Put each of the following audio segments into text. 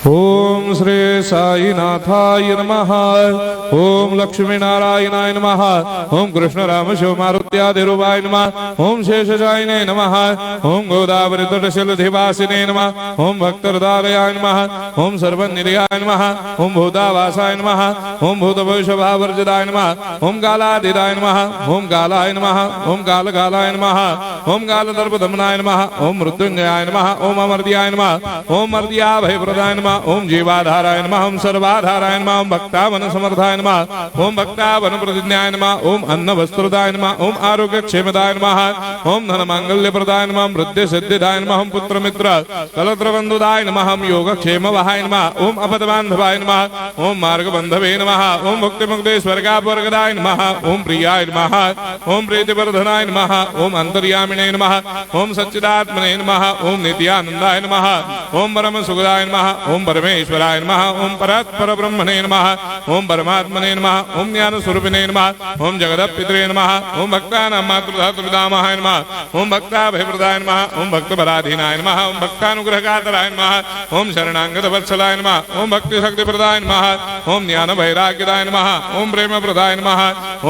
ओम श्री साईनाथाय नमः। ओम लक्ष्मी नारायणाय नमः। ओम कृष्ण राम शिव मारुत्यादिरूपाय नमः। ओम शेषशायिने नमः। ओम गोदावरी तटशिलधिवासिने नमः। ओम भक्तहृदयाय नमः। ओम सर्वनिधयाय नमः। ओम भूतावासाय नमः। ओम भूतभविष्यभावर्जिताय नमः। ओम कालातीताय नमः। ओम कालाय नमः। ओम कालकालाय नमः। ओम कालदर्पदमनाय नमः। ओम मृत्युंजयाय नमः। ओम अमर्त्याय नमः। ओम मर्त्याभयप्रदाय नमः। ओम जीवाधाराय नमः। ओम सर्वाधाराय नमः। ओम भक्तावन समर्थाय नमः। ओम भक्तावन प्रतिज्ञाय नमः। ओम अन्न वस्त्रदाय नमः। ओम आरोग्य क्षेमदाय नमः। ओम धन मांगल्य प्रदाय नमः। ओम वृद्धि सिद्धिदाय नमः। ओम पुत्र मित्र कलत्र बंधुदाय नमः। ओम योग क्षेम वहाय नमः। ओम अपद बांधवाय नमः। ओम मार्ग बंधवे नमः। ओम भक्ति मुक्ति स्वर्गापवर्गदाय नमः। ओम प्रियाय नमः। ओम प्रीतिवर्धनाय नमः। ओम अंतर्यामिने नमः। ओम सच्चिदात्मने नमः। ओम नित्यानंदाय नमः। ओम परम सुखदाय नमः। ओम परमेश्वराय नमः। ओम परात्पर ब्रह्मणे नमः। ओम परमात्मने नमः। ओम ज्ञान स्वरूपिणे नमः। ओम जगदपितरे नमः। ओम भक्तानां मातृधातुर्पितामहाय नमः। ओम भक्ताभयप्रदाय नमः। ओम भक्तपराधीनाय नमः। ओम भक्तानुग्रहकातराय नमः। ओम शरणागत वत्सलाय नमः। ओम भक्ति शक्ति प्रदाय नमः। ओम ज्ञान वैराग्यदाय नमः। ओम प्रेम प्रदाय नमः।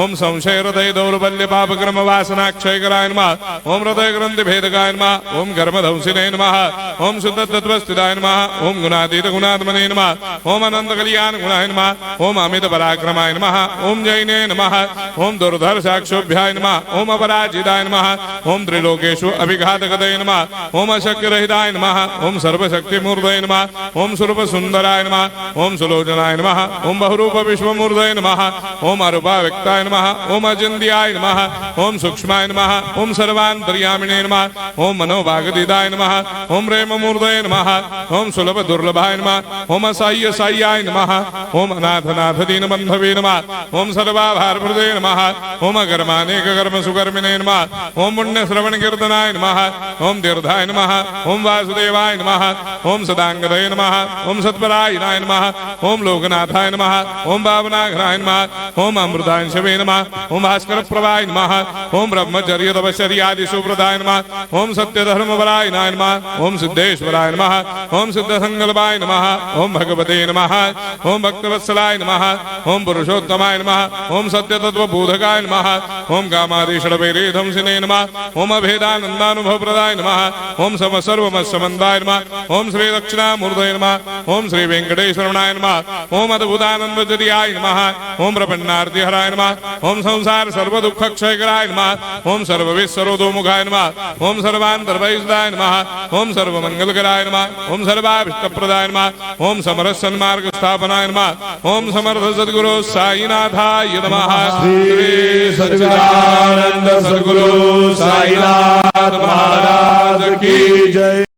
ओम संशय हृदय दौर्बल्य पाप क्रम वासना क्षयकराय नमः। ओम हृदय ग्रंथि भेदकाय नमः। ओम कर्मधंसिने नमः। ओम शुद्ध तत्वस्थिताय नमः। ओम गुणातीत गुणात्मने नमः। ओम अनंत कल्याण गुणाय नमः। ओम अमित पराक्रमाय नमः। ओम जैने नमः। ओम दुर्धर्षाक्षोभ्याय नमः। ओम अपराजिताय नमः। ओम त्रिलोकेषु अभिघातगतये नमः। ओम अशक्य रहिताय नमः। ओम सर्वशक्तिमूर्तये नमः। ओम स्वरूप सुंदराय नमः। ओम सुलोचनाय नमः। ओम बहुरूप विश्वमूर्तये नमः। ओम अरूपाव्यक्ताय नमः। ओम अचिन्त्याय नमः। ओम सूक्ष्माय नमः। ओम सर्वान्तर्यामिने नमः। ओम मनोभागदिताय नमः। ओम प्रेममूर्तये नमः। ओम सुलभ दुर्लभाय नमः। ओम असाह्य साह्याय नमः। ओम अनाथनाथ दीनबन्धवे नमः। ओम सर्वाभारप्रदे नमः। ओम अकर्मानेक कर्म सुकर्मिणे नमः। ओम पुण्य श्रवण कीर्तनाय नमः। ओम तीर्थाय नमः। ओम वासुदेवाय नमः। ओम सदांगदये नमः। ओम सत्परायणाय नमः। ओम लोकनाथाय नमः। ओम भावनाघ्राय नमः। ओम अमृतांशवे नमः। ओम भास्कर प्रभाय नमः। ओम ब्रह्मचर्य तपश्चर्यादि सुप्रदाय नमः। ओम सत्यधर्मपरायणाय नमः। ओम सिद्धेश्वराय नमः। ओम सिद्ध संकल्पाय नमः। ओम भगवते नमः। ओम भक्तवत्सलाय नमः। ओम पुरुषोत्तमाय नमः। ओम सत्य तत्व बोधकाय नमः। ओम कामादिषडवैरे धंसिने नमः। ओम अभेदानंदानुभव प्रदाय नमः। ओम सम सर्वमस्समन्दाय नमः। ओम श्री दक्षिणामूर्तये नमः। ओम श्री वेंकटेश्वरनाय नमः। ओम अद्भुतानंदजरियाय नमः। ओम प्रपन्नार्तिहराय नमः। ओम संसार सर्व दुःख क्षयकराय नमः। ओम सर्वविश्वरोधोमुखाय नमः। ओम सर्वान्तर्भयदाय नमः। ओम सर्वमंगलकराय नमः। ओम सर्वाभिष्टप्रदाय नमः। ओम समरस सन्मार्ग स्थापनाय नमः। ओम समर्थ सद्गुरु साईनाथाय नमः। श्री सच्चिदानंद सद्गुरु साईनाथ महाराज की जय।